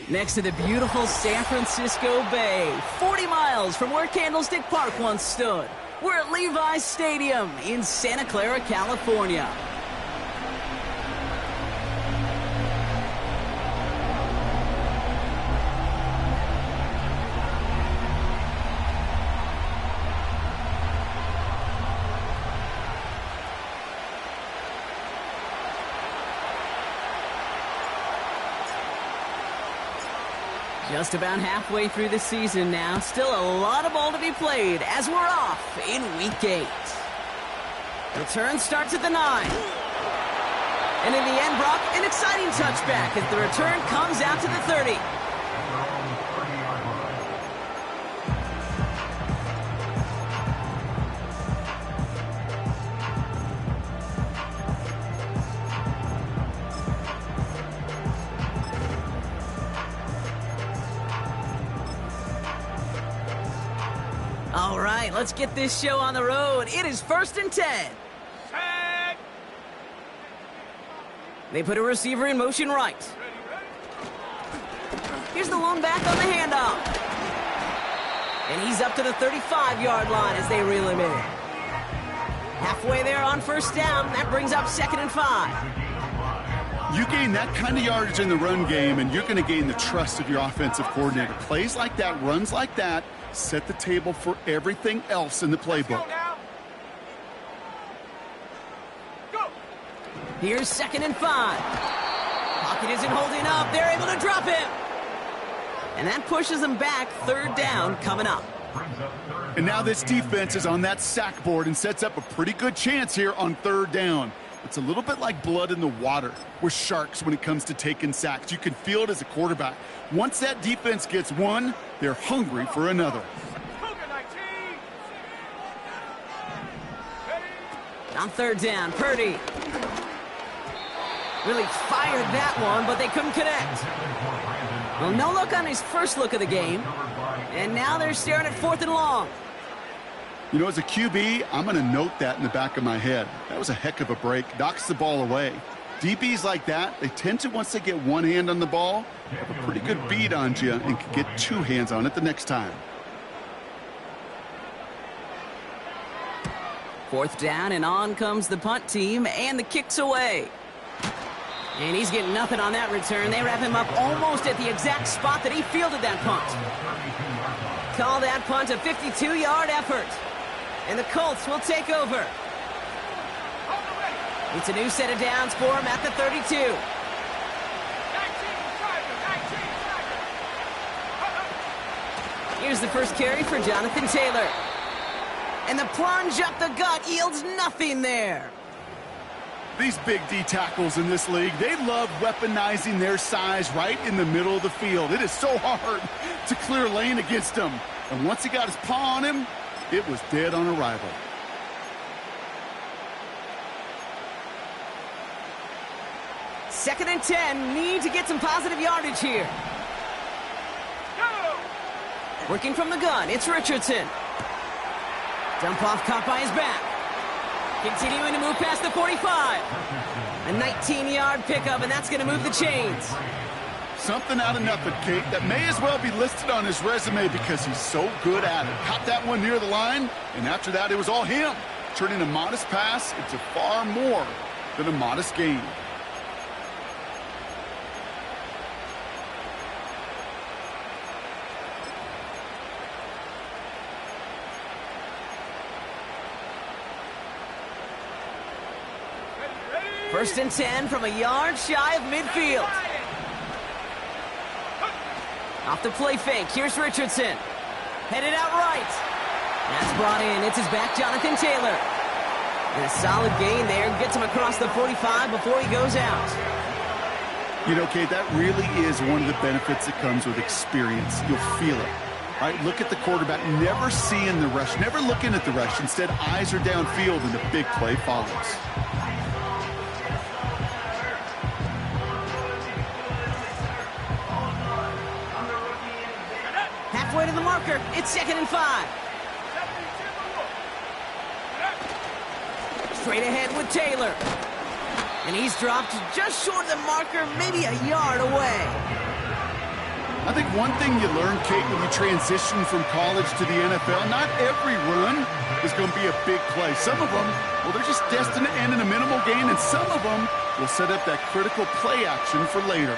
Next to the beautiful San Francisco Bay, 40 miles from where Candlestick Park once stood. We're at Levi's Stadium in Santa Clara, California. Just about halfway through the season now. Still a lot of ball to be played as we're off in Week 8. Return starts at the 9. And in the end, Brock, an exciting touchback as the return comes out to the 30. All right, let's get this show on the road. It is 1st and 10. Set. They put a receiver in motion right. Here's the lone back on the handoff. And he's up to the 35-yard line as they reel him in. Halfway there on 1st down. That brings up 2nd and 5. You gain that kind of yardage in the run game, and you're going to gain the trust of your offensive coordinator. Plays like that, runs like that, set the table for everything else in the playbook. Go. Here's 2nd and 5. Pocket isn't holding up. They're able to drop him. And that pushes them back. 3rd down coming up. And now this defense is on that sack board and sets up a pretty good chance here on 3rd down. It's a little bit like blood in the water with sharks when it comes to taking sacks. You can feel it as a quarterback. Once that defense gets one, they're hungry for another. On 3rd down, Purdy really fired that one, but they couldn't connect. Well, no look on his first look of the game. And now they're staring at 4th and long. You know, as a QB, I'm going to note that in the back of my head. That was a heck of a break. Knocks the ball away. DBs like that, they tend to, once they get one hand on the ball, have a pretty good beat on you and can get 2 hands on it the next time. 4th down, and on comes the punt team, and the kick's away. And he's getting nothing on that return. They wrap him up almost at the exact spot that he fielded that punt. Call that punt a 52-yard effort. And the Colts will take over. It's a new set of downs for him at the 32. Here's the first carry for Jonathan Taylor. And the plunge up the gut yields nothing there. These big D tackles in this league, they love weaponizing their size right in the middle of the field. It is so hard to clear lane against them. And once he got his paw on him, it was dead on arrival. Second and 10, need to get some positive yardage here. Go. Working from the gun, it's Richardson. Dump off caught by his back. Continuing to move past the 45. A 19-yard pickup, and that's going to move the chains. Something out of nothing, Kate, that may as well be listed on his resume because he's so good at it. Caught that one near the line, and after that, it was all him. Turning a modest pass into far more than a modest gain. First and 10 from a yard shy of midfield. Off the play fake, here's Richardson. Headed out right. That's brought in, it's his back, Jonathan Taylor. And a solid gain there, gets him across the 45 before he goes out. You know, Kate, that really is one of the benefits that comes with experience. You'll feel it. All right, look at the quarterback, never seeing the rush, never looking at the rush. Instead, eyes are downfield, and the big play follows. Halfway to the marker, it's 2nd and 5. Straight ahead with Taylor. And he's dropped just short of the marker, maybe a yard away. I think one thing you learn, Kate, when you transition from college to the NFL, not every run is going to be a big play. Some of them, well, they're just destined to end in a minimal gain, and some of them will set up that critical play action for later.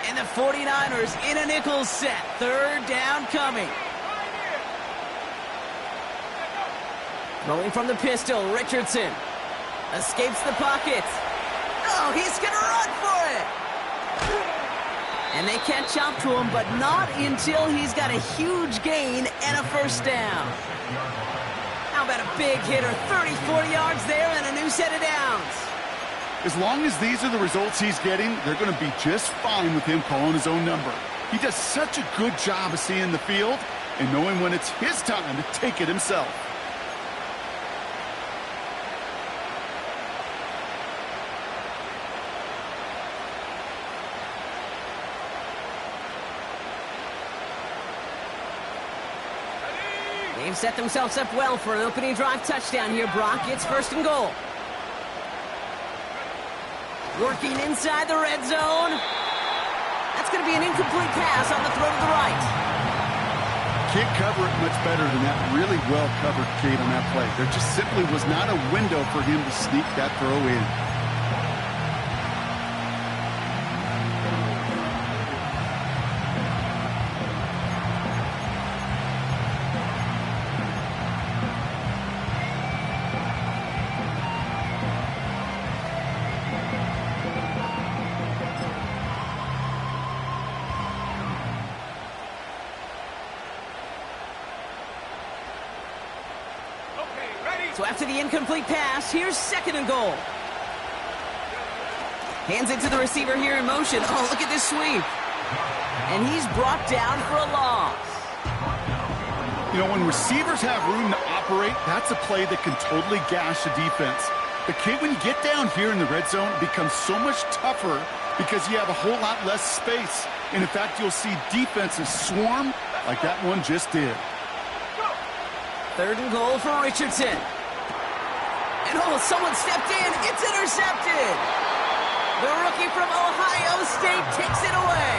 And the 49ers in a nickel set. Third down coming. Throwing from the pistol, Richardson. Escapes the pocket. Oh, he's going to run for it. And they catch up to him, but not until he's got a huge gain and a first down. How about a big hitter? 30, 40 yards there and a new set of downs. As long as these are the results he's getting, they're going to be just fine with him calling his own number. He does such a good job of seeing the field and knowing when it's his time to take it himself. They've set themselves up well for an opening drive touchdown here, Brock. It's first and goal. Working inside the red zone. That's going to be an incomplete pass on the throw to the right. Can't cover it much better than that. Really well covered, Kate, on that play. There just simply was not a window for him to sneak that throw in. So after the incomplete pass, here's second and goal. Hands it to the receiver here in motion. Oh, look at this sweep. And he's brought down for a loss. You know, when receivers have room to operate, that's a play that can totally gash a defense. But, Kate, when you get down here in the red zone, it becomes so much tougher because you have a whole lot less space. And, in fact, you'll see defenses swarm like that one just did. Third and goal for Richardson. And oh, someone stepped in. It's intercepted. The rookie from Ohio State takes it away.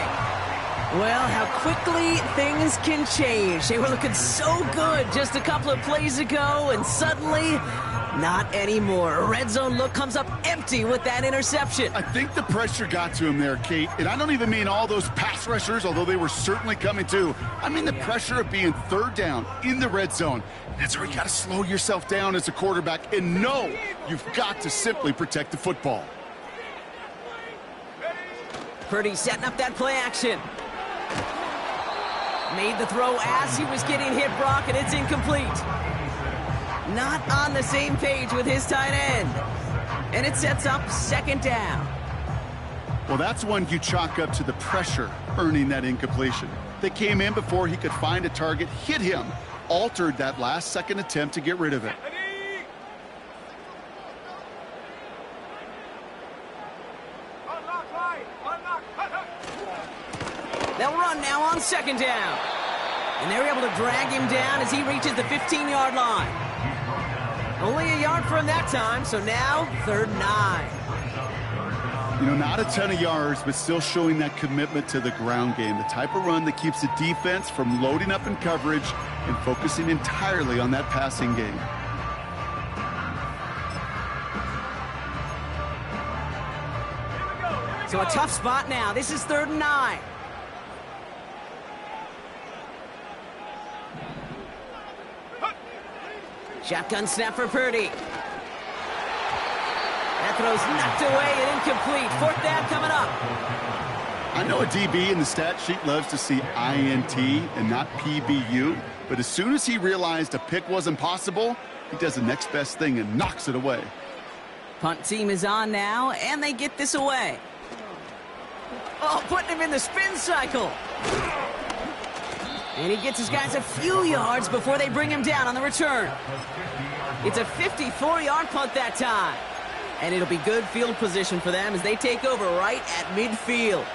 Well, how quickly things can change. They were looking so good just a couple of plays ago, and suddenly, not anymore. A red zone look comes up empty with that interception. I think the pressure got to him there, Kate. And I don't even mean all those pass rushers, although they were certainly coming too. I mean the pressure of being third down in the red zone. That's where you got to slow yourself down as a quarterback and know you've got to simply protect the football. Purdy setting up that play action. Made the throw as he was getting hit, Brock, and it's incomplete. Not on the same page with his tight end. And it sets up second down. Well, that's one you chalk up to the pressure earning that incompletion. They came in before he could find a target, hit him, altered that last-second attempt to get rid of it. They'll run now on second down. And they're able to drag him down as he reaches the 15-yard line. Only a yard for him that time, so now 3rd and 9. You know, not a ton of yards, but still showing that commitment to the ground game. The type of run that keeps the defense from loading up in coverage and focusing entirely on that passing game. So a tough spot now. This is 3rd and 9. Shotgun snap for Purdy. That throw's knocked away and incomplete. 4th down coming up. I know a DB in the stat sheet loves to see INT and not PBU, but as soon as he realized a pick wasn't possible, he does the next best thing and knocks it away. Punt team is on now, and they get this away. Oh, putting him in the spin cycle. And he gets his guys a few yards before they bring him down on the return. It's a 54-yard punt that time. And it'll be good field position for them as they take over right at midfield.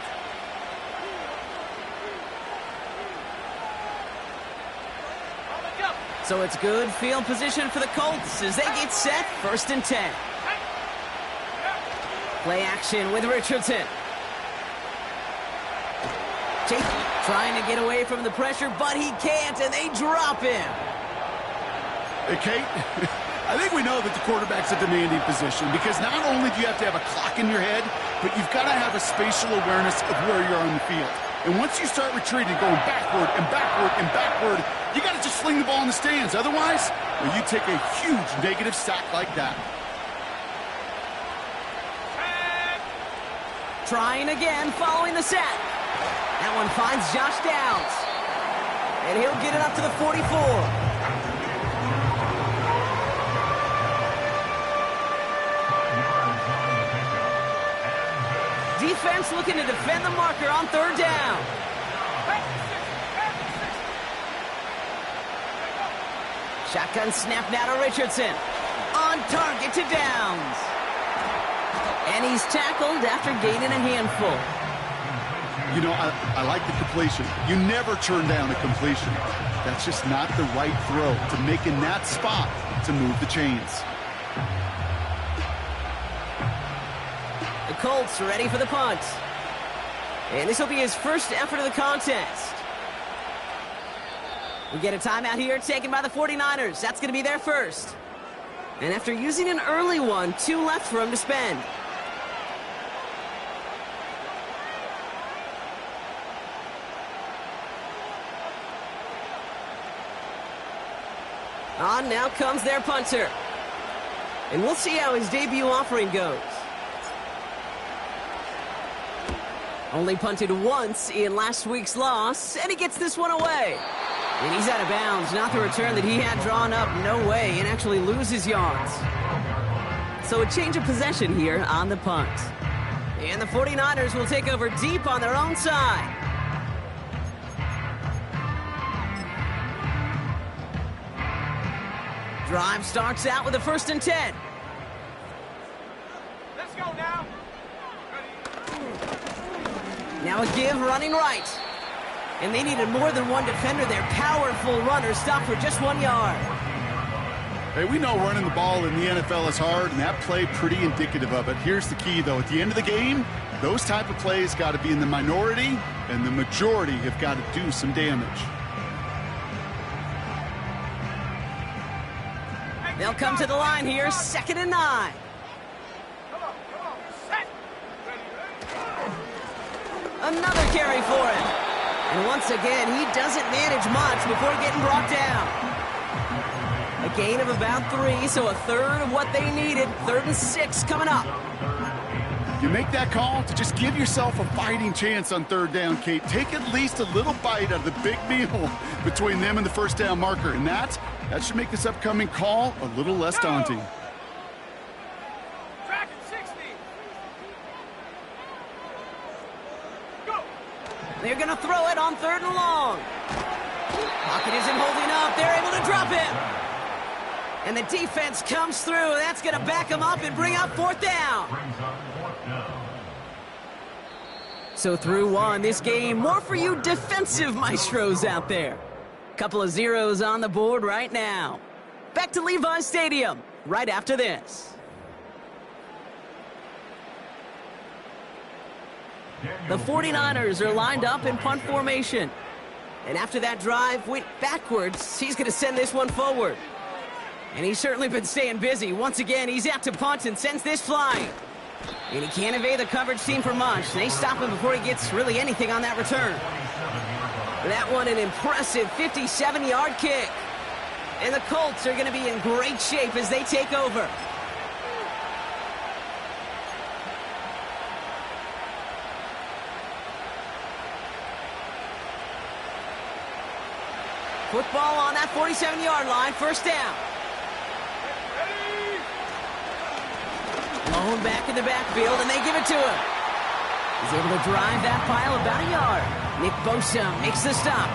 So it's good field position for the Colts as they get set, 1st and 10. Play action with Richardson. Jake trying to get away from the pressure, but he can't, and they drop him. Hey, Kate, I think we know that the quarterback's a demanding position because not only do you have to have a clock in your head, but you've got to have a spatial awareness of where you're on the field. And once you start retreating, going backward and backward and backward, you got to just sling the ball in the stands. Otherwise, well, you take a huge negative sack like that. Trying again following the sack. That one finds Josh Downs. And he'll get it up to the 44. Defense looking to defend the marker on 3rd down. Shotgun snap now to Richardson. On target to Downs. And he's tackled after gaining a handful. You know, I like the completion. You never turn down a completion. That's just not the right throw to make in that spot to move the chains. The Colts are ready for the punt. And this will be his first effort of the contest. We get a timeout here taken by the 49ers. That's going to be their first. And after using an early one, 2 left for him to spend. On now comes their punter. And we'll see how his debut offering goes. Only punted once in last week's loss, and he gets this one away. And he's out of bounds, not the return that he had drawn up, no way, and actually loses yards. So a change of possession here on the punt. And the 49ers will take over deep on their own side. Drive starts out with a 1st and 10. Let's go now. Now a give running right. And they needed more than one defender. Their powerful runner stopped for just 1 yard. Hey, we know running the ball in the NFL is hard, and that play pretty indicative of it. Here's the key, though. At the end of the game, those type of plays got to be in the minority, and the majority have got to do some damage. They'll come to the line here, 2nd and 9. Come on. Set. Another carry for him. And once again, he doesn't manage much before getting brought down. A gain of about 3, so a third of what they needed. 3rd and 6 coming up. You make that call to just give yourself a fighting chance on 3rd down, Kate. Take at least a little bite out of the big meal between them and the 1st down marker. And that should make this upcoming call a little less daunting. Track at 60. Go. They're going to throw it on 3rd and long. Pocket isn't holding up. They're able to drop it. And the defense comes through. That's going to back them up and bring up 4th down. So through 1, this game, more for you defensive maestros out there. Couple of zeros on the board right now. Back to Levi's Stadium right after this. The 49ers are lined up in punt formation. And after that drive went backwards, he's going to send this one forward. And he's certainly been staying busy. Once again, he's out to punt and sends this flying. And he can't evade the coverage team for much. They stop him before he gets really anything on that return. That one an impressive 57-yard kick. And the Colts are going to be in great shape as they take over. Football on that 47-yard line, 1st down. Lone back in the backfield, and they give it to him. He's able to drive that pile about a yard. Nick Bosa makes the stop.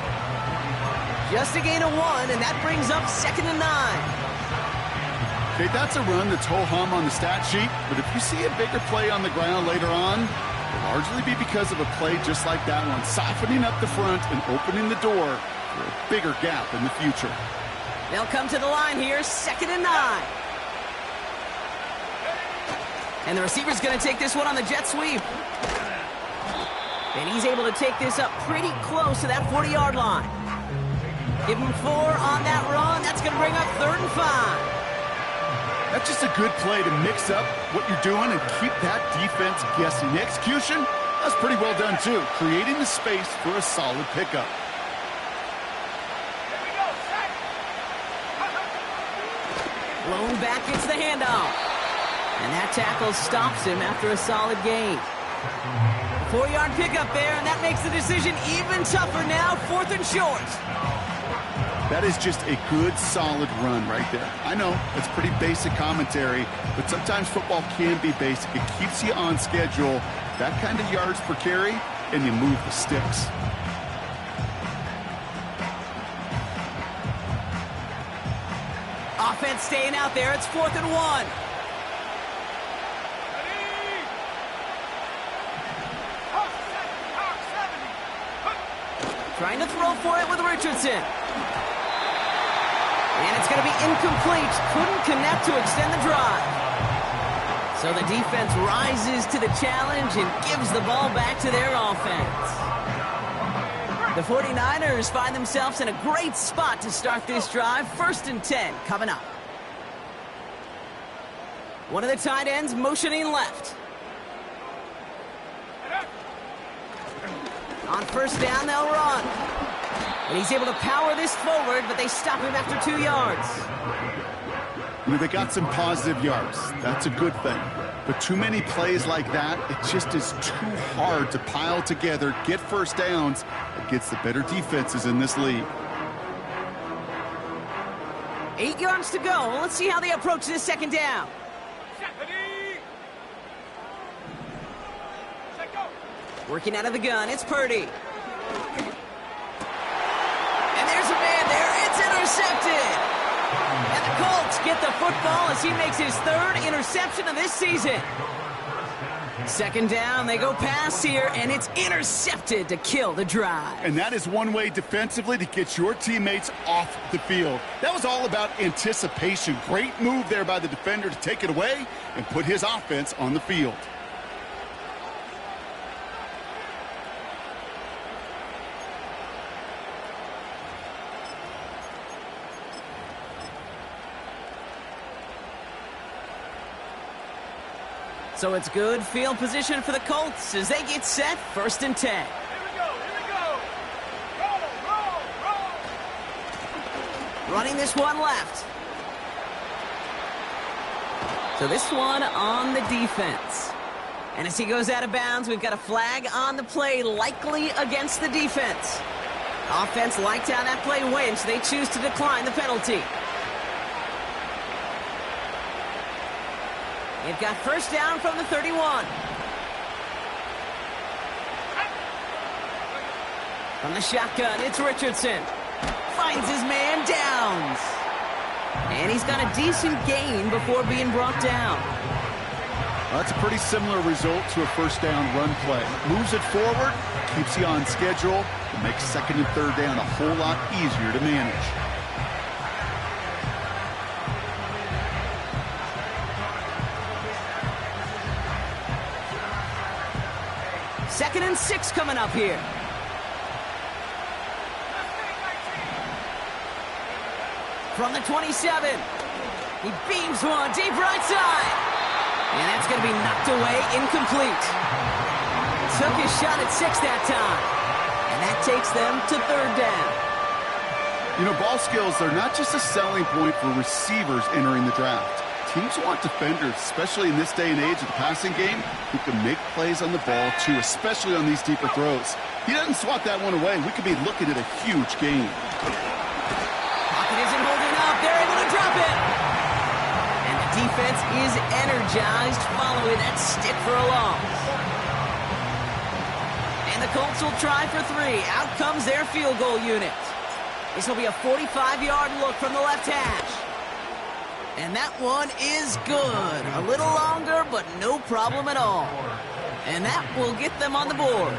Just a gain of 1, and that brings up 2nd and 9. Okay, that's a run that's ho-hum on the stat sheet, but if you see a bigger play on the ground later on, it'll largely be because of a play just like that one, softening up the front and opening the door for a bigger gap in the future. They'll come to the line here, 2nd and 9. And the receiver's going to take this one on the jet sweep. And he's able to take this up pretty close to that 40-yard line. Give him 4 on that run. That's going to bring up 3rd and 5. That's just a good play to mix up what you're doing and keep that defense guessing. The execution, that's pretty well done too, creating the space for a solid pickup. Here we go. Sack. Blown back gets the handoff. And that tackle stops him after a solid gain. 4-yard pickup there, and that makes the decision even tougher now, 4th and short. That is just a good, solid run right there. I know, it's pretty basic commentary, but sometimes football can be basic. It keeps you on schedule, that kind of yards per carry, and you move the sticks. Offense staying out there. It's 4th and 1. Trying to throw for it with Richardson. And it's going to be incomplete. Couldn't connect to extend the drive. So the defense rises to the challenge and gives the ball back to their offense. The 49ers find themselves in a great spot to start this drive. 1st and 10 coming up. One of the tight ends motioning left. On 1st down, they'll run. And he's able to power this forward, but they stop him after 2 yards. You know, they got some positive yards. That's a good thing. But too many plays like that, it just is too hard to pile together, get 1st downs against the better defenses in this league. 8 yards to go. Let's see how they approach this 2nd down. Working out of the gun, it's Purdy. And there's a man there. It's intercepted. And the Colts get the football as he makes his 3rd interception of this season. 2nd down, they go pass here, and it's intercepted to kill the drive. And that is one way defensively to get your teammates off the field. That was all about anticipation. Great move there by the defender to take it away and put his offense on the field. So it's good field position for the Colts as they get set. 1st and 10. Here we go. Roll. Running this one left. So this one on the defense. And as he goes out of bounds, we've got a flag on the play, likely against the defense. Offense liked how that play went, so they choose to decline the penalty. They've got 1st down from the 31. From the shotgun, it's Richardson. Finds his man, Downs. And he's got a decent gain before being brought down. Well, that's a pretty similar result to a 1st down run play. Moves it forward, keeps you on schedule, and makes 2nd and 3rd down a whole lot easier to manage. 2nd and 6 coming up here. From the 27. He beams one deep right side. And that's going to be knocked away, incomplete. Took his shot at 6 that time. And that takes them to 3rd down. You know, ball skills are not just a selling point for receivers entering the draft. Teams want defenders, especially in this day and age of the passing game, who can make plays on the ball, too, especially on these deeper throws. He doesn't swat that one away. We could be looking at a huge game. Pocket isn't holding up. They're able to drop it. And the defense is energized following that stick for a loss. And the Colts will try for 3. Out comes their field goal unit. This will be a 45-yard look from the left hash. And that one is good. A little longer, but no problem at all. And that will get them on the board.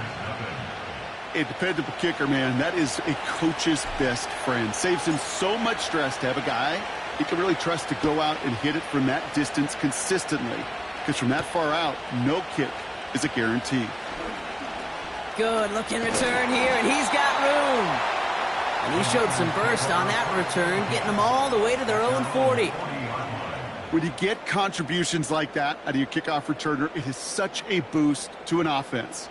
A dependable kicker, man. That is a coach's best friend. Saves him so much stress to have a guy he can really trust to go out and hit it from that distance consistently. Because from that far out, no kick is a guarantee. Good looking return here, and he's got room. And he showed some burst on that return, getting them all the way to their own 40. When you get contributions like that out of your kickoff returner, it is such a boost to an offense.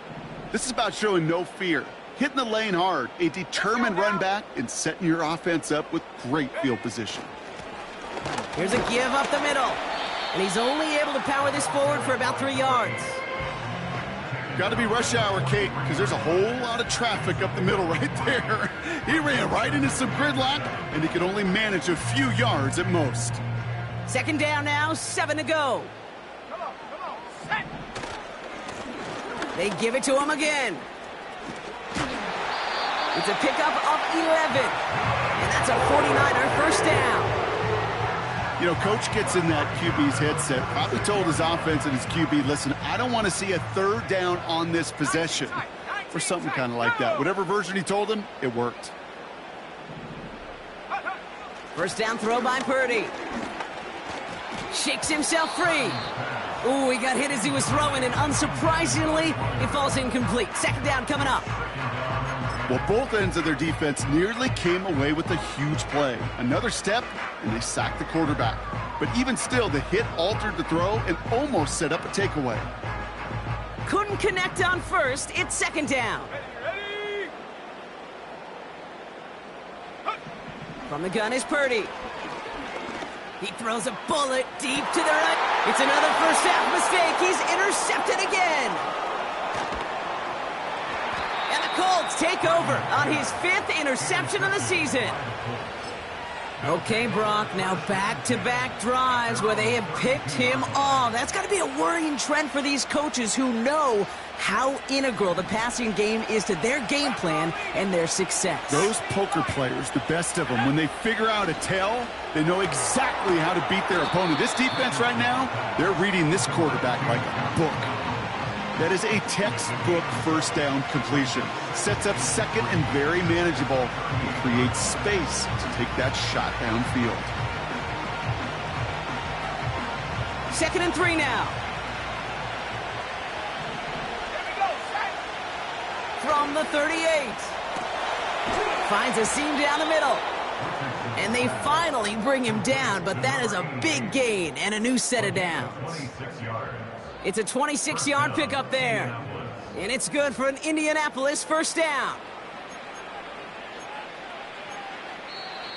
This is about showing no fear, hitting the lane hard, a determined run back, and setting your offense up with great field position. Here's a give up the middle. And he's only able to power this forward for about 3 yards. Got to be rush hour, Kate, because there's a whole lot of traffic up the middle right there. He ran right into some gridlock, and he could only manage a few yards at most. Second down now, 7 to go. Come on, set. They give it to him again. It's a pickup of 11. And that's a 49er first down. You know, Coach gets in that QB's headset, probably told his offense and his QB, listen, I don't want to see a third down on this possession. Or something kind of like that. Whatever version he told him, it worked. First down throw by Purdy. Shakes himself free. Ooh, he got hit as he was throwing, and unsurprisingly, it falls incomplete. Second down coming up. Well, both ends of their defense nearly came away with a huge play. Another step, and they sacked the quarterback. But even still, the hit altered the throw and almost set up a takeaway. Couldn't connect on first. It's second down. Ready? From the gun is Purdy. He throws a bullet deep to the right. It's another first half mistake. He's intercepted again. And the Colts take over on his 5th interception of the season. Okay, Brock, now back-to-back drives where they have picked him off. That's got to be a worrying trend for these coaches who know how integral the passing game is to their game plan and their success. Those poker players, the best of them, when they figure out a tell, they know exactly how to beat their opponent. This defense right now, they're reading this quarterback like a book. That is a textbook first down completion. Sets up second and very manageable. And creates space to take that shot downfield. 2nd and 3 now. Here we go, set. From the 38. Finds a seam down the middle. And they finally bring him down, but that is a big gain and a new set of downs. It's a 26-yard pickup there. And it's good for an Indianapolis first down.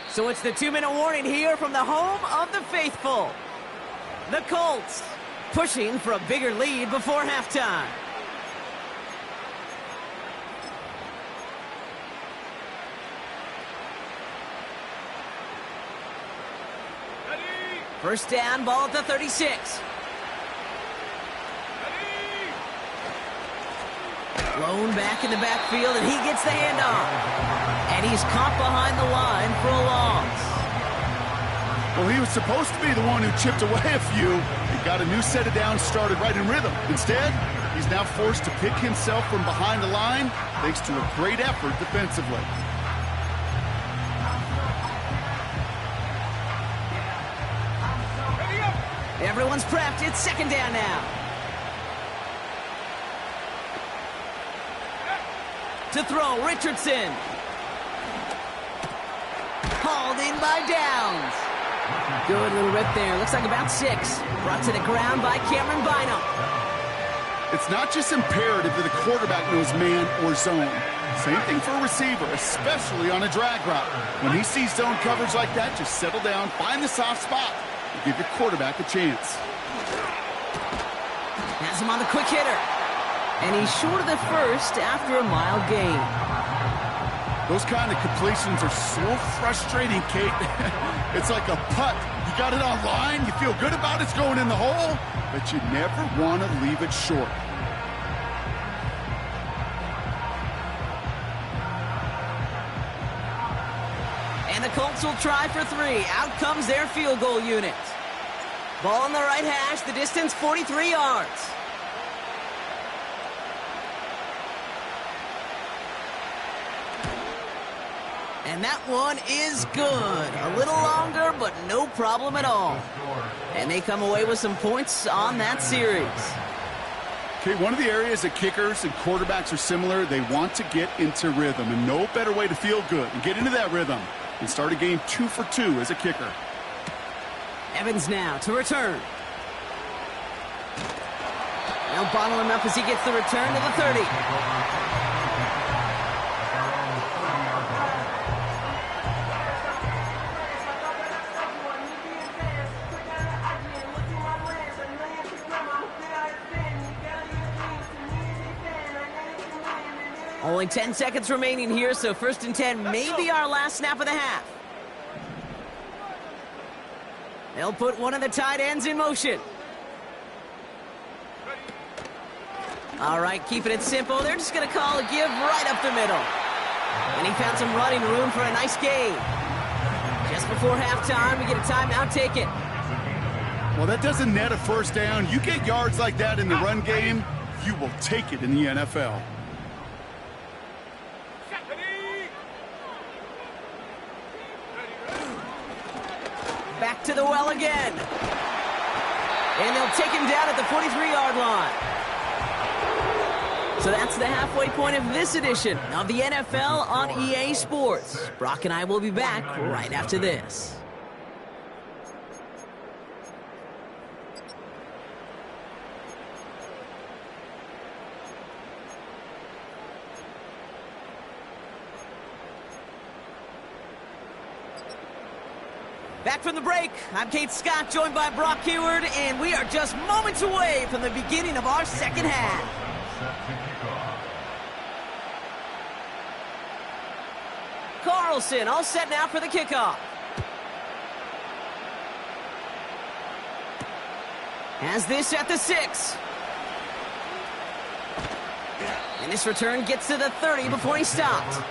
So it's the 2-minute warning here from the home of the faithful. The Colts pushing for a bigger lead before halftime. Ready? First down, ball at the 36. Blown back in the backfield, and he gets the handoff. And he's caught behind the line for a loss. Well, he was supposed to be the one who chipped away a few and got a new set of downs started right in rhythm. Instead, he's now forced to pick himself from behind the line thanks to a great effort defensively. Ready up. Everyone's prepped. It's second down now. To throw, Richardson. Hauled in by Downs. Good little rip there. Looks like about 6. Brought to the ground by Cameron Bynum. It's not just imperative that a quarterback knows man or zone. Same thing for a receiver, especially on a drag route. When he sees zone coverage like that, just settle down, find the soft spot, and give your quarterback a chance. Has him on the quick hitter. And he's short of the first after a mile gain. Those kind of completions are so frustrating, Kate. It's like a putt. You got it on line, you feel good about it's going in the hole, but you never want to leave it short. And the Colts will try for 3. Out comes their field goal unit. Ball on the right hash, the distance 43 yards. And that one is good. A little longer, but no problem at all. And they come away with some points on that series. Okay, one of the areas that kickers and quarterbacks are similar, they want to get into rhythm. And no better way to feel good and get into that rhythm than start a game 2 for 2 as a kicker. Evans now to return. They'll bottle him up as he gets the return to the 30. Only 10 seconds remaining here, so 1st and 10 may be our last snap of the half. They'll put one of the tight ends in motion. All right, keeping it simple. They're just going to call a give right up the middle. And he found some running room for a nice gain. Just before halftime, we get a timeout taken. Well, that doesn't net a first down. You get yards like that in the run game, you will take it in the NFL. Back to the well again. And they'll take him down at the 43-yard line. So that's the halfway point of this edition of the NFL on EA Sports. Brock and I will be back right after this. Back from the break, I'm Kate Scott, joined by Brock Hayward, and we are just moments away from the beginning of our second half. Carlson all set now for the kickoff. Has this at the 6. And this return gets to the 30 before he stopped.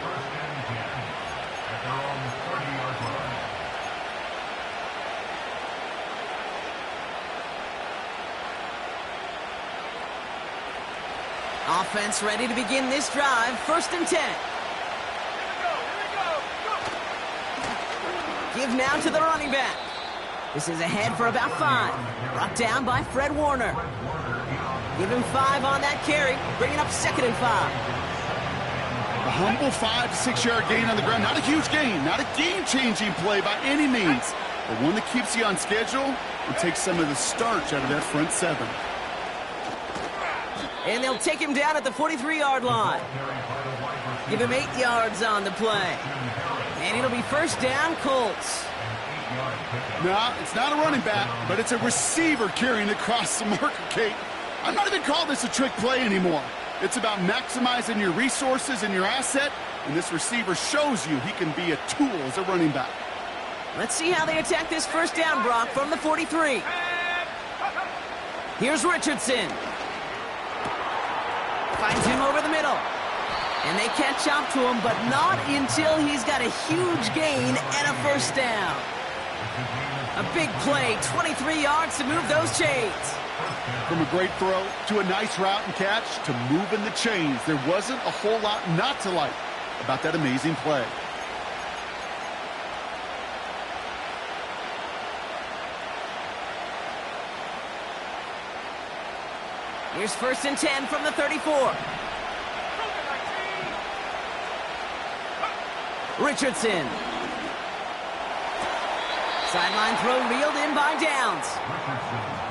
Offense ready to begin this drive. 1st and 10. Give now to the running back. This is ahead for about 5. Brought down by Fred Warner. Give him 5 on that carry. Bringing up 2nd and 5. A humble 5 to 6 yard gain on the ground. Not a huge gain. Not a game-changing play by any means. But one that keeps you on schedule and takes some of the starch out of that front 7. And they'll take him down at the 43-yard line. Give him 8 yards on the play. And it'll be 1st down, Colts. No, it's not a running back, but it's a receiver carrying across the marker, Kate. I'm not even calling this a trick play anymore. It's about maximizing your resources and your asset, and this receiver shows you he can be a tool as a running back. Let's see how they attack this 1st down, Brock, from the 43. Here's Richardson. Finds him over the middle. And they catch up to him, but not until he's got a huge gain and a 1st down. A big play, 23 yards to move those chains. From a great throw to a nice route and catch to moving the chains, there wasn't a whole lot not to like about that amazing play. Here's 1st and 10 from the 34. Richardson. Sideline throw reeled in by Downs.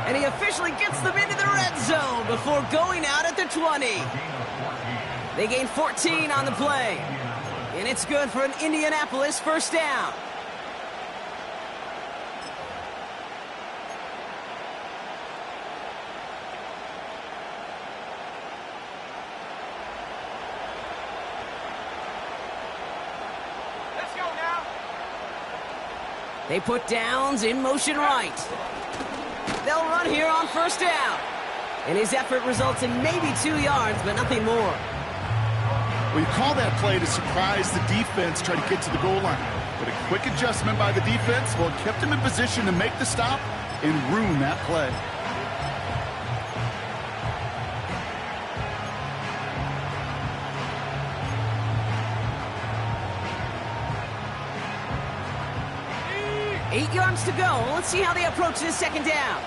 And he officially gets them into the red zone before going out at the 20. They gain 14 on the play. And it's good for an Indianapolis 1st down. They put Downs in motion right. They'll run here on 1st down. And his effort results in maybe 2 yards, but nothing more. Well, you call that play to surprise the defense, try to get to the goal line. But a quick adjustment by the defense, well, it kept him in position to make the stop and ruin that play. 8 yards to go. Let's see how they approach this second down.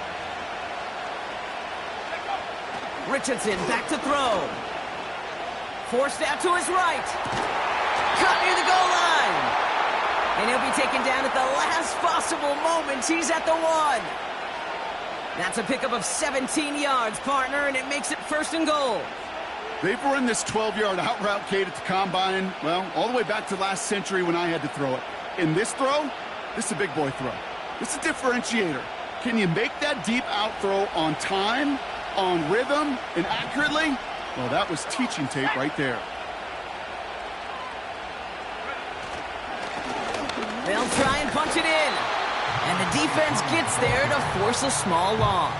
Richardson back to throw. Forced out to his right. Caught near the goal line. And he'll be taken down at the last possible moment. He's at the 1. That's a pickup of 17 yards, partner, and it makes it 1st and goal. They've run this 12-yard out route, Kate, at the combine, well, all the way back to last century when I had to throw it. In this throw, this is a big boy throw. This is a differentiator. Can you make that deep out throw on time, on rhythm, and accurately? Well, that was teaching tape right there. They'll try and punch it in. And the defense gets there to force a small loss.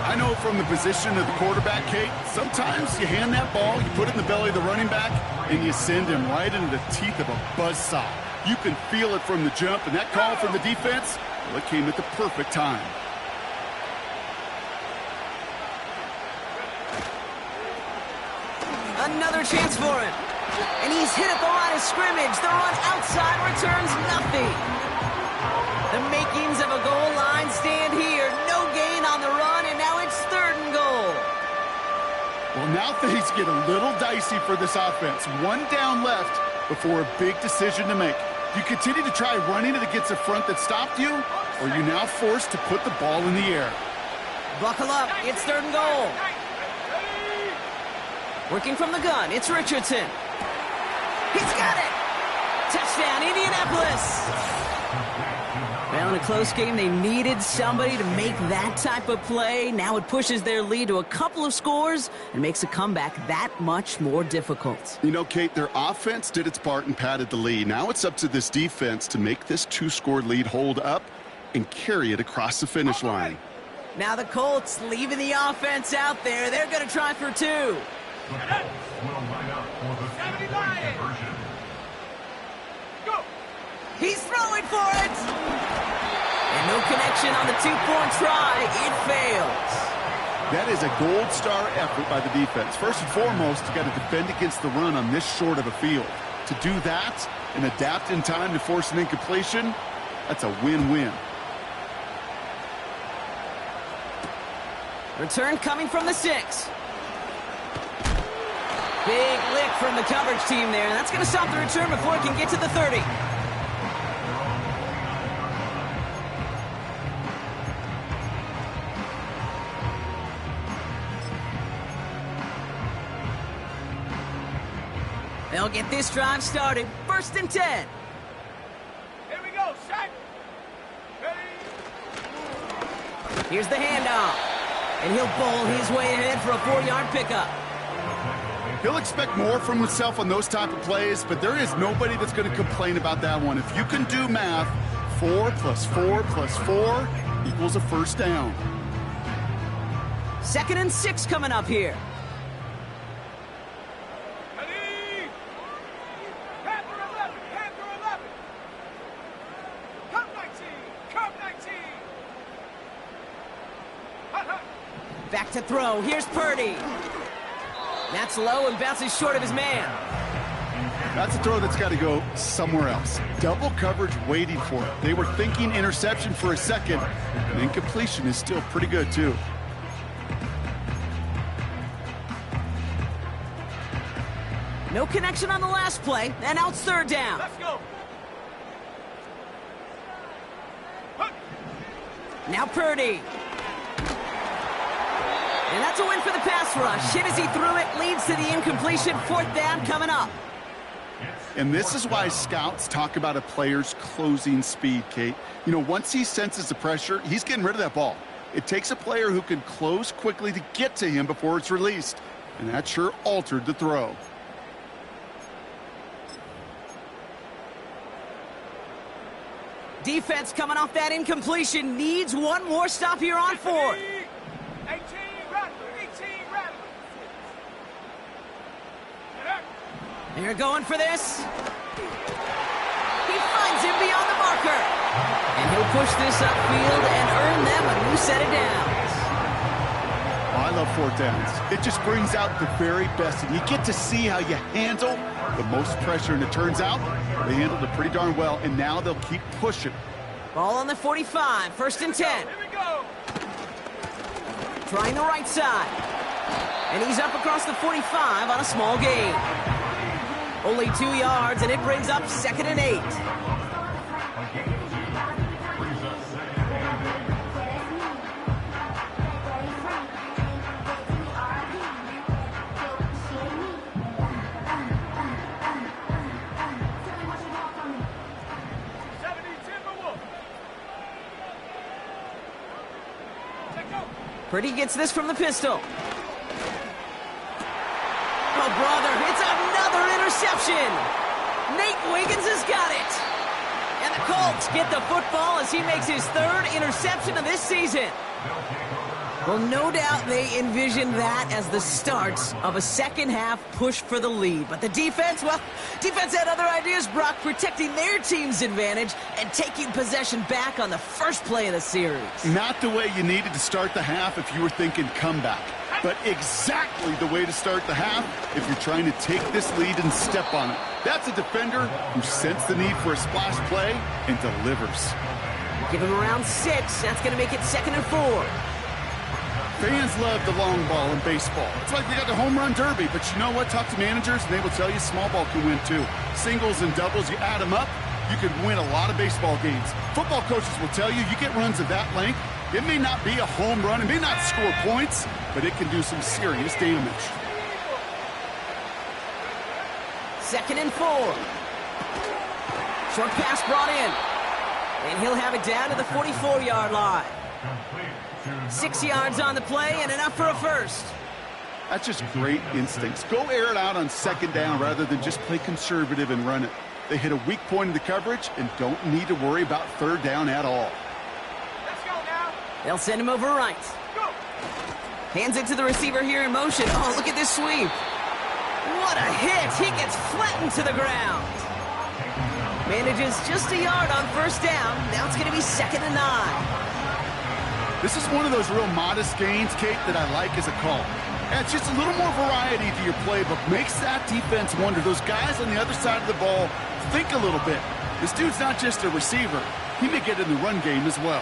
I know from the position of the quarterback, Kate, sometimes you hand that ball, you put it in the belly of the running back, and you send him right into the teeth of a buzzsaw. You can feel it from the jump, and that call from the defense, well, it came at the perfect time. Another chance for him. And he's hit at the line of scrimmage. The run outside returns nothing. The makings of a goal line stand here. No gain on the run, and now it's 3rd and goal. Well, now things get a little dicey for this offense. 1 down left before a big decision to make. Do you continue to try running it against a front that stopped you, or are you now forced to put the ball in the air? Buckle up. It's 3rd and goal. Working from the gun, it's Richardson. He's got it! Touchdown, Indianapolis! Well, in a close game, they needed somebody to make that type of play. Now it pushes their lead to a couple of scores and makes a comeback that much more difficult. You know, Kate, their offense did its part and padded the lead. Now it's up to this defense to make this 2-score lead hold up and carry it across the finish line. Now the Colts leaving the offense out there. They're going to try for 2. He's throwing for it! And no connection on the 2-point try. It fails. That is a gold star effort by the defense. First and foremost, you got to defend against the run on this short of a field. To do that and adapt in time to force an incompletion, that's a win-win. Return coming from the 6. Big lick from the coverage team there. That's going to stop the return before it can get to the 30. They'll get this drive started. 1st and 10. Here we go, set. Ready. Here's the handoff. And he'll bowl his way ahead for a 4-yard pickup. He'll expect more from himself on those type of plays, but there is nobody that's going to complain about that one. If you can do math, 4 + 4 + 4 equals a 1st down. 2nd and 6 coming up here. Ready. Panther 11, Panther 11. Come 19, come 19. Hut, hut. Back to throw. Here's Purdy. That's low and bounces short of his man. That's a throw that's got to go somewhere else. Double coverage waiting for it. They were thinking interception for a second, and incompletion is still pretty good, too. No connection on the last play, and now it's 3rd down. Let's go. Hut. Now Purdy. And that's a win for the pass rush. Hit as he threw it, leads to the incompletion. 4th down coming up. And this is why scouts talk about a player's closing speed, Kate. You know, once he senses the pressure, he's getting rid of that ball. It takes a player who can close quickly to get to him before it's released. And that sure altered the throw. Defense coming off that incompletion needs one more stop here on 4th. 18, Rattler, 18, Rattler. They're going for this. He finds him beyond the marker. And he'll push this upfield and earn them a new set of downs. Well, I love fourth downs. It just brings out the very best, and you get to see how you handle the most pressure, and it turns out they handled it pretty darn well, and now they'll keep pushing. Ball on the 45, 1st and 10. Here we go. Trying the right side. And he's up across the 45 on a small gain. Only 2 yards, and it brings up 2nd and 8. Purdy gets this from the pistol. Oh, brother, it's another interception. Nate Wiggins has got it. And the Colts get the football as he makes his 3rd interception of this season. Well, no doubt they envisioned that as the start of a second-half push for the lead. But the defense, well, defense had other ideas, Brock, protecting their team's advantage and taking possession back on the first play of the series. Not the way you needed to start the half if you were thinking comeback, but exactly the way to start the half if you're trying to take this lead and step on it. That's a defender who sensed the need for a splash play and delivers. Give him around 6. That's going to make it 2nd and 4. Fans love the long ball in baseball. It's like they got the home run derby, but you know what? Talk to managers, and they will tell you small ball can win too. Singles and doubles, you add them up, you can win a lot of baseball games. Football coaches will tell you, you get runs of that length, it may not be a home run, it may not score points, but it can do some serious damage. 2nd and 4. Short pass brought in. And he'll have it down to the 44-yard line. 6 yards on the play and enough for a first. That's just great instincts. Go air it out on 2nd down rather than just play conservative and run it. They hit a weak point in the coverage and don't need to worry about 3rd down at all. Let's go now. They'll send him over right. Go. Hands it to the receiver here in motion. Oh, look at this sweep. What a hit. He gets flattened to the ground. Manages just a yard on 1st down. Now it's going to be 2nd and 9. This is one of those real modest gains, Kate, that I like as a call. Adds just a little more variety to your playbook. Makes that defense wonder. Those guys on the other side of the ball think a little bit. This dude's not just a receiver. He may get in the run game as well.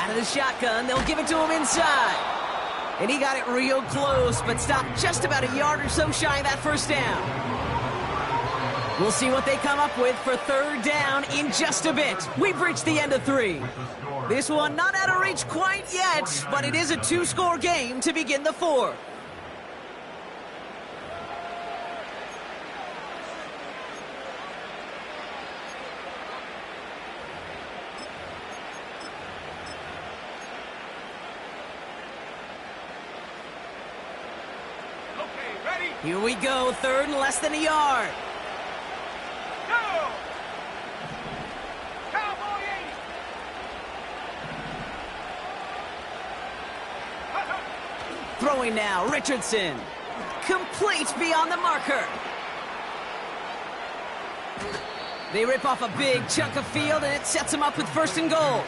Out of the shotgun, they'll give it to him inside. And he got it real close, but stopped just about a yard or so shy of that 1st down. We'll see what they come up with for 3rd down in just a bit. We've reached the end of 3. This one not out of reach quite yet, but it is a 2-score game to begin the 4th. Okay, ready? Here we go, 3rd and less than a yard. Go. Cowboy 80. Throwing now, Richardson. Complete beyond the marker. They rip off a big chunk of field, and it sets them up with 1st and goal.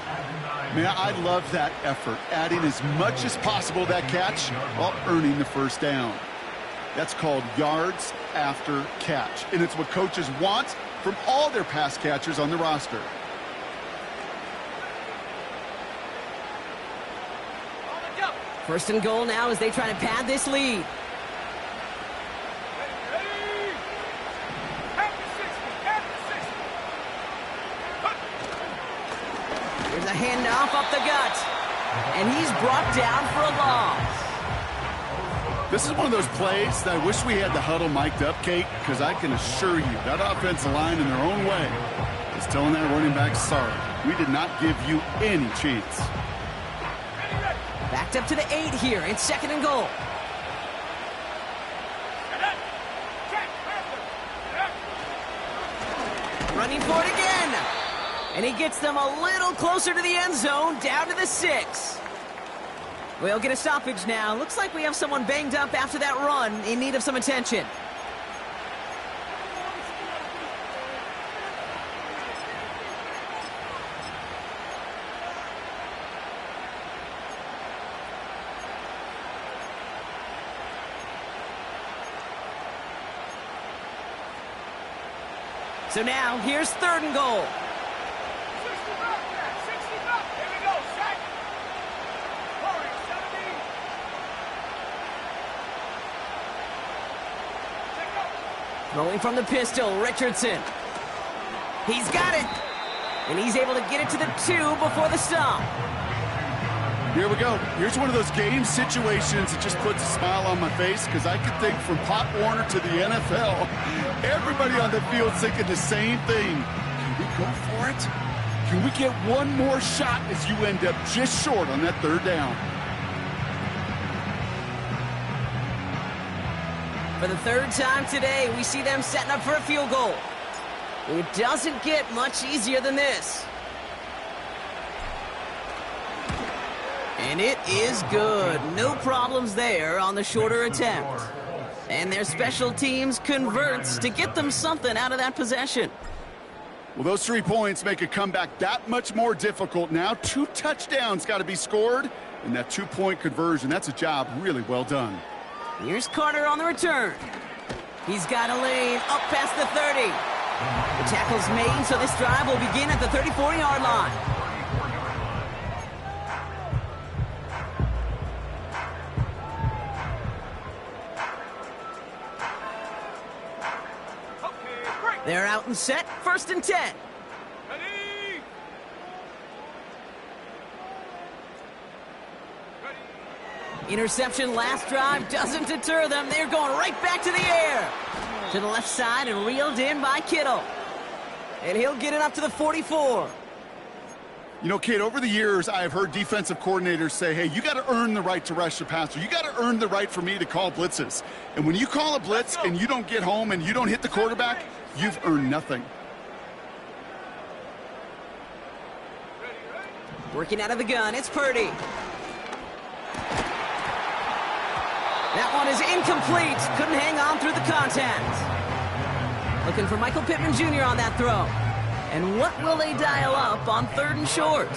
Man, I love that effort, adding as much as possible to that catch while earning the 1st down. That's called yards after catch, and it's what coaches want from all their pass catchers on the roster. On the jump. 1st and goal now as they try to pad this lead. Ready. Half the 60. There's a handoff up the gut. And he's brought down for a loss. This is one of those plays that I wish we had the huddle mic'd up, Kate, because I can assure you that offensive line in their own way is telling that running back, sorry, we did not give you any chance. Backed up to the 8 here. It's 2nd and goal. Running for it again. And he gets them a little closer to the end zone, down to the 6. We'll get a stoppage now. Looks like we have someone banged up after that run in need of some attention. So now, here's 3rd and goal. 65 there, 65. Here we go, set. Hurry, 70. Check up. Throwing from the pistol, Richardson. He's got it. And he's able to get it to the 2 before the stop. Here we go. Here's one of those game situations that just puts a smile on my face because I can think from Pop Warner to the NFL. Everybody on the field thinking the same thing. Can we go for it? Can we get one more shot as you end up just short on that 3rd down? For the 3rd time today, we see them setting up for a field goal. It doesn't get much easier than this. And it is good. No problems there on the shorter attempt. And their special teams converts to get them something out of that possession. Well, those 3 points make a comeback that much more difficult now. 2 touchdowns got to be scored. And that 2-point conversion, that's a job really well done. Here's Carter on the return. He's got a lane up past the 30. The tackle's made, so this drive will begin at the 34-yard line. They're out and set, 1st and 10. Ready. Interception last drive doesn't deter them. They're going right back to the air. To the left side and reeled in by Kittle. And he'll get it up to the 44. You know, Kate, over the years, I have heard defensive coordinators say, hey, you got to earn the right to rush the passer. You got to earn the right for me to call blitzes. And when you call a blitz and you don't get home and you don't hit the quarterback, you've earned nothing. Working out of the gun, it's Purdy. That one is incomplete. Couldn't hang on through the contact. Looking for Michael Pittman Jr. on that throw. And what will they dial up on 3rd and short?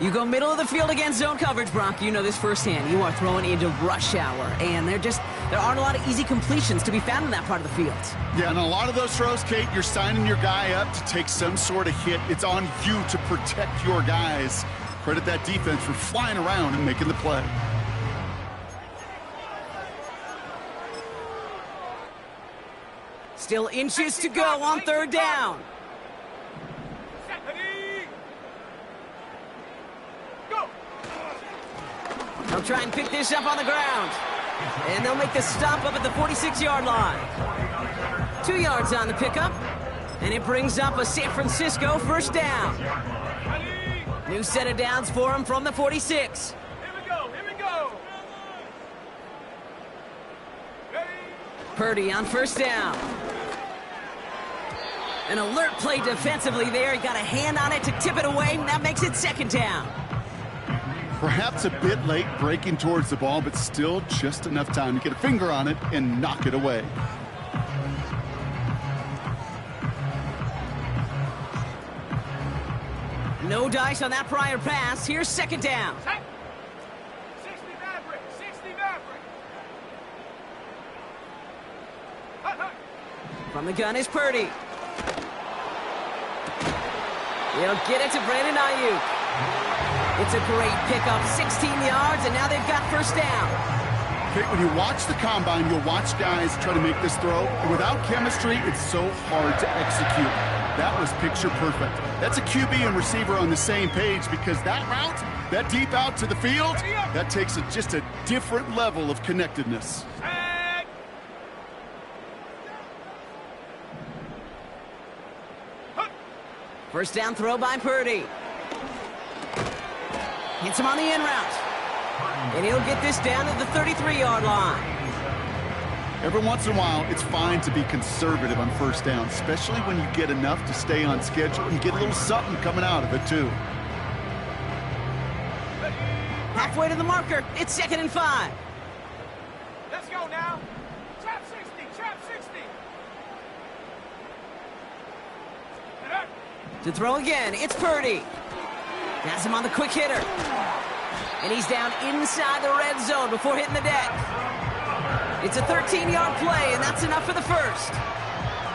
You go middle of the field against zone coverage, Brock. You know this firsthand. You are throwing into rush hour. And there aren't a lot of easy completions to be found in that part of the field. Yeah, and a lot of those throws, Kate, you're signing your guy up to take some sort of hit. It's on you to protect your guys. Credit that defense for flying around and making the play. Still inches to go on 3rd down. Ready. Go. They'll try and pick this up on the ground. And they'll make the stop up at the 46-yard line. 2 yards on the pickup. And it brings up a San Francisco 1st down. Ready. New set of downs for him from the 46. Here we go, here we go. Ready. Purdy on 1st down. An alert play defensively there. He got a hand on it to tip it away, and that makes it 2nd down. Perhaps a bit late breaking towards the ball, but still just enough time to get a finger on it and knock it away. No dice on that prior pass. Here's 2nd down. 60 Maverick, 60 Maverick. Hut, hut. From the gun is Purdy. He'll get it to Brandon Ayuk. It's a great pickup, 16 yards, and now they've got 1st down. Okay, when you watch the combine, you'll watch guys try to make this throw. Without chemistry, it's so hard to execute. That was picture perfect. That's a QB and receiver on the same page because that route, that deep out to the field, that takes just a different level of connectedness. Tag. Hut. 1st down throw by Purdy. Hits him on the in route. And he'll get this down to the 33-yard line. Every once in a while, it's fine to be conservative on 1st down, especially when you get enough to stay on schedule and get a little something coming out of it, too. Halfway to the marker. It's 2nd and 5. Let's go now. Trap 60, trap 60. And up. To throw again, it's Purdy. Has him on the quick hitter. And he's down inside the red zone before hitting the deck. It's a 13-yard play, and that's enough for the 1st.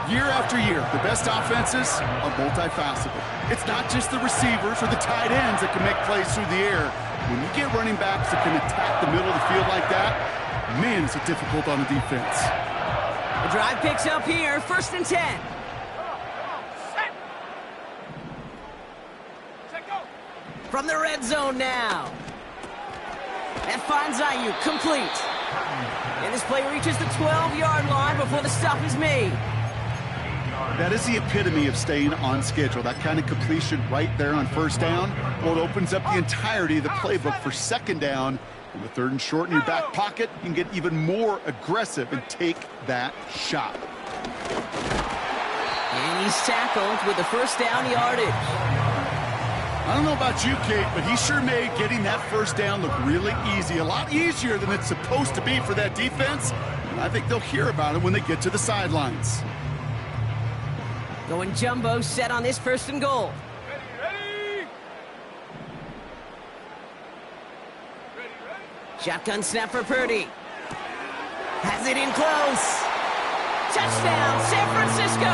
Year after year, the best offenses are multifaceted. It's not just the receivers or the tight ends that can make plays through the air. When you get running backs that can attack the middle of the field like that, man, is it difficult on the defense. The drive picks up here, 1st and 10. From the red zone now. That finds Ayuk, complete. And this play reaches the 12-yard line before the stop is made. That is the epitome of staying on schedule. That kind of completion right there on 1st down. Well, it opens up the entirety of the playbook for 2nd down. And with 3rd and short in your back pocket, you can get even more aggressive and take that shot. And he's tackled with the 1st down yardage. I don't know about you, Kate, but he sure made getting that 1st down look really easy. A lot easier than it's supposed to be for that defense. And I think they'll hear about it when they get to the sidelines. Going jumbo set on this 1st and goal. Ready. Shotgun snap for Purdy. Has it in close. Touchdown, San Francisco.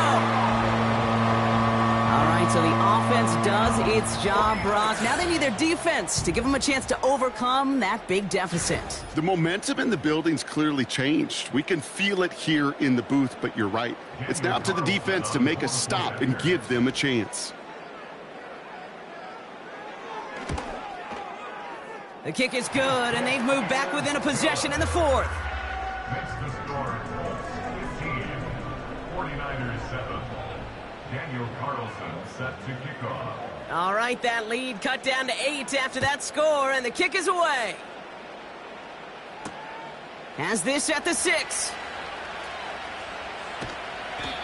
All right, so the offense does its job, Brock. Now they need their defense to give them a chance to overcome that big deficit. The momentum in the building's clearly changed. We can feel it here in the booth, but you're right. It's now up to the defense to make a stop and give them a chance. The kick is good, and they've moved back within a possession in the 4th. Next to score, 15, 49ers 7. Daniel Carlson set to kick off. All right, that lead cut down to 8 after that score, and the kick is away. Has this at the 6.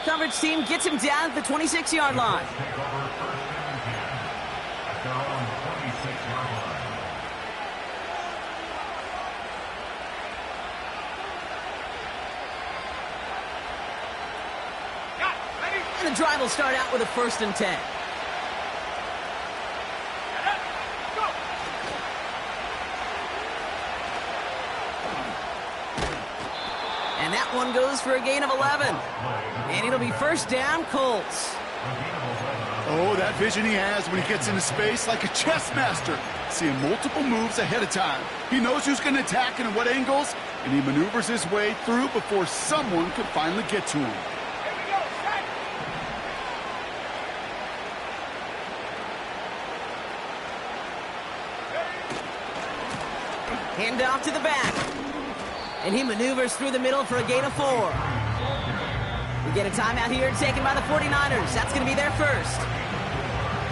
Coverage team gets him down at the 26-yard line. Take over 1st and 10. At their own 26-yard line. And the drive will start out with a 1st and 10. And that one goes for a gain of 11. And it'll be 1st down, Colts. Oh, that vision he has when he gets into space like a chess master. Seeing multiple moves ahead of time. He knows who's going to attack and at what angles, and he maneuvers his way through before someone can finally get to him. Hand off to the back. And he maneuvers through the middle for a gain of 4. We get a timeout here taken by the 49ers. That's going to be their 1st.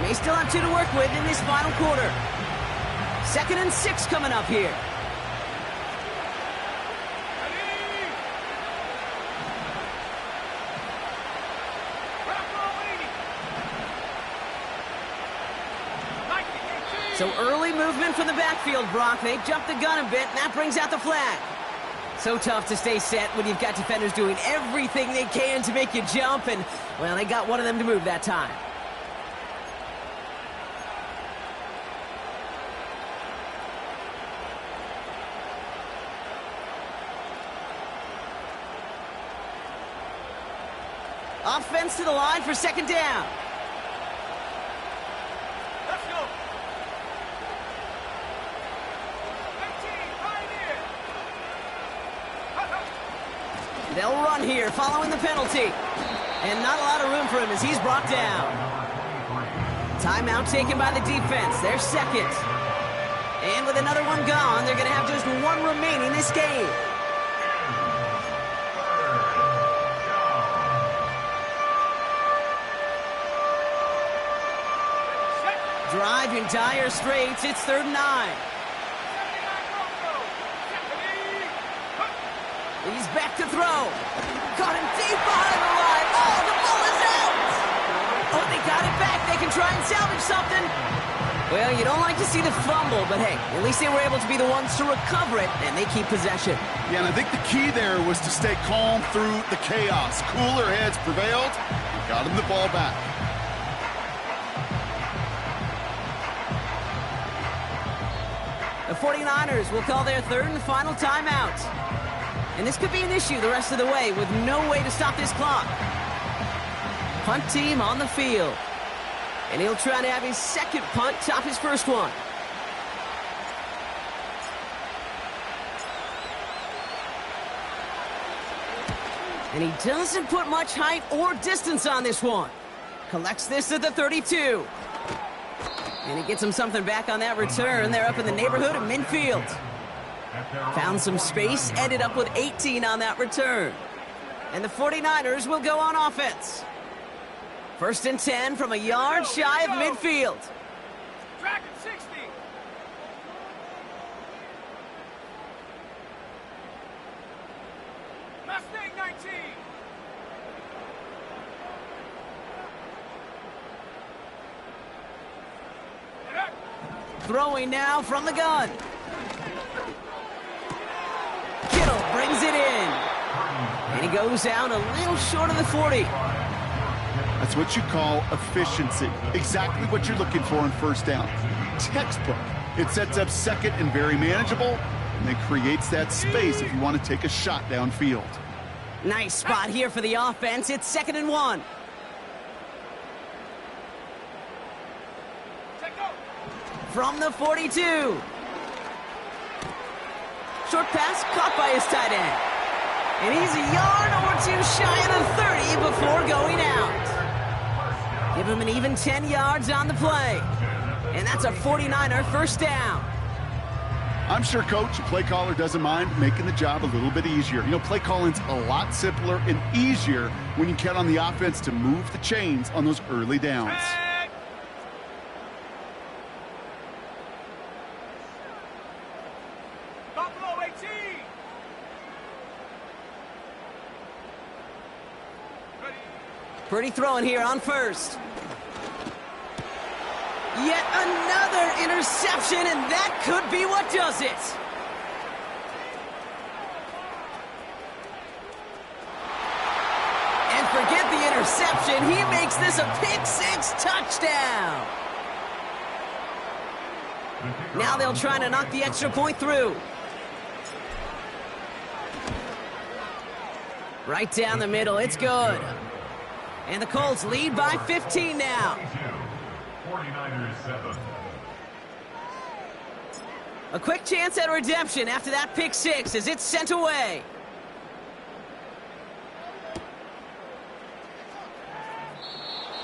They still have 2 to work with in this final quarter. 2nd and 6 coming up here. So early movement from the backfield, Brock. They jumped the gun a bit, and that brings out the flag. So tough to stay set when you've got defenders doing everything they can to make you jump, and, well, they got one of them to move that time. Offense to the line for 2nd down. Let's go. 19, They'll run here following the penalty. And not a lot of room for him as he's brought down. Timeout taken by the defense. They're 2nd. And with another one gone, they're going to have just 1 remaining this game. Drive in dire straits. It's 3rd and 9. He's back to throw. Caught him deep behind the line. Oh, the ball is out. Oh, they got it back. They can try and salvage something. Well, you don't like to see the fumble, but hey, at least they were able to be the ones to recover it, and they keep possession. Yeah, and I think the key there was to stay calm through the chaos. Cooler heads prevailed and got him the ball back. The 49ers will call their 3rd and final timeout. And this could be an issue the rest of the way with no way to stop this clock. punt team on the field. And he'll try to have his second punt top his first one. And he doesn't put much height or distance on this one. Collects this at the 32. And he gets him something back on that return. They're up in the neighborhood of midfield. Found some space, ended up with 18 on that return. And the 49ers will go on offense. 1st and 10 from a yard shy of midfield. Dragon 60. Mustang 19. Throwing now from the gun. Kittle brings it in. And he goes down a little short of the 40. That's what you call efficiency. Exactly what you're looking for on first down. Textbook. It sets up second and very manageable, and it creates that space if you want to take a shot downfield. Nice spot here for the offense. It's 2nd and 1. From the 42. Short pass caught by his tight end. And he's a yard or two shy of the 30 before going out. Give him an even 10 yards on the play. And that's a 49er first down. I'm sure Coach, play caller, doesn't mind making the job a little bit easier. You know, play calling's a lot simpler and easier when you count on the offense to move the chains on those early downs. Buffalo 18. Purdy throwing here on first. Yet another interception, and that could be what does it. And forget the interception. He makes this a pick-6 touchdown. Now they'll try to knock the extra point through. Right down the middle. It's good. And the Colts lead by 15 now. 49ers 7. A quick chance at redemption after that pick-6 as it's sent away.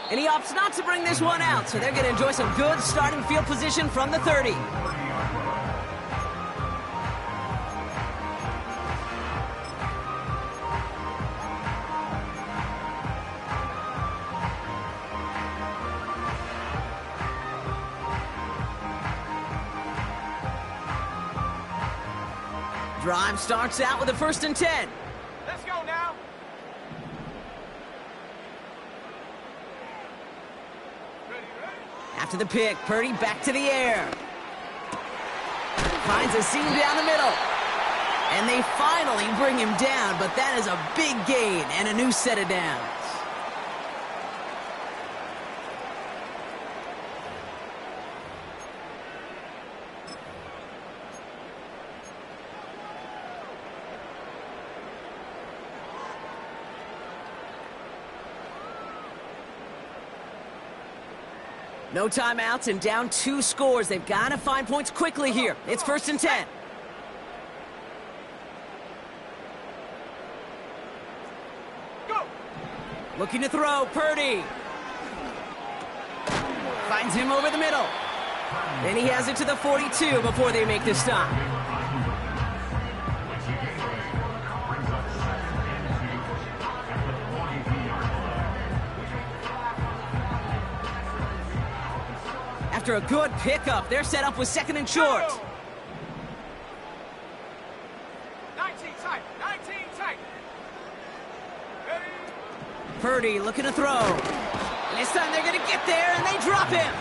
And he opts not to bring this one out, so they're going to enjoy some good starting field position from the 30. Drive starts out with a 1st and 10. Let's go now. Ready. After the pick, Purdy back to the air. Finds a seam down the middle. And they finally bring him down, but that is a big gain and a new set of downs. No timeouts and down 2 scores. They've got to find points quickly here. It's 1st and 10. Go. Looking to throw, Purdy. Finds him over the middle. Then he has it to the 42 before they make the stop. After a good pickup, they're set up with 2nd and short. 19 tight. 19 tight. Ready. Purdy looking to throw. And this time they're going to get there, and they drop him.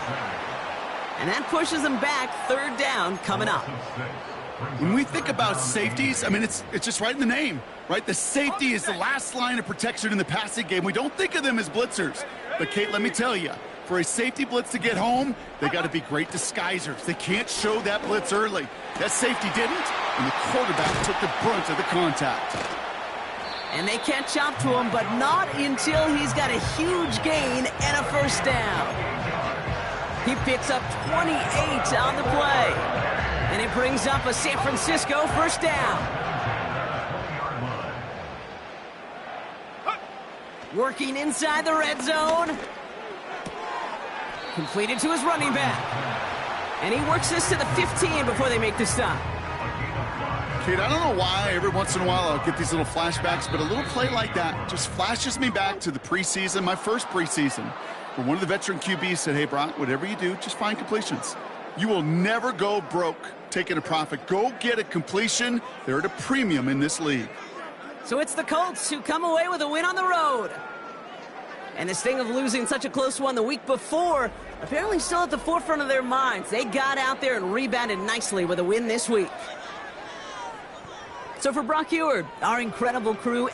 And that pushes them back. 3rd down coming up. When we think about safeties, I mean, it's just right in the name, right? The safety is the last line of protection in the passing game. We don't think of them as blitzers. But, Kate, let me tell you, for a safety blitz to get home, they got to be great disguisers. They can't show that blitz early. That safety didn't, and the quarterback took the brunt of the contact. And they catch up to him, but not until he's got a huge gain and a first down. He picks up 28 on the play. And it brings up a San Francisco first down. Working inside the red zone. Completed to his running back. And he works this to the 15 before they make the stop. Kid, I don't know why every once in a while I'll get these little flashbacks, but a little play like that just flashes me back to the preseason, my first preseason, where one of the veteran QBs said, hey, Brock, whatever you do, just find completions. You will never go broke taking a profit. Go get a completion. They're at a premium in this league. So it's the Colts who come away with a win on the road. And this thing of losing such a close one the week before, apparently still at the forefront of their minds. They got out there and rebounded nicely with a win this week. So for Brock Eward, our incredible crew,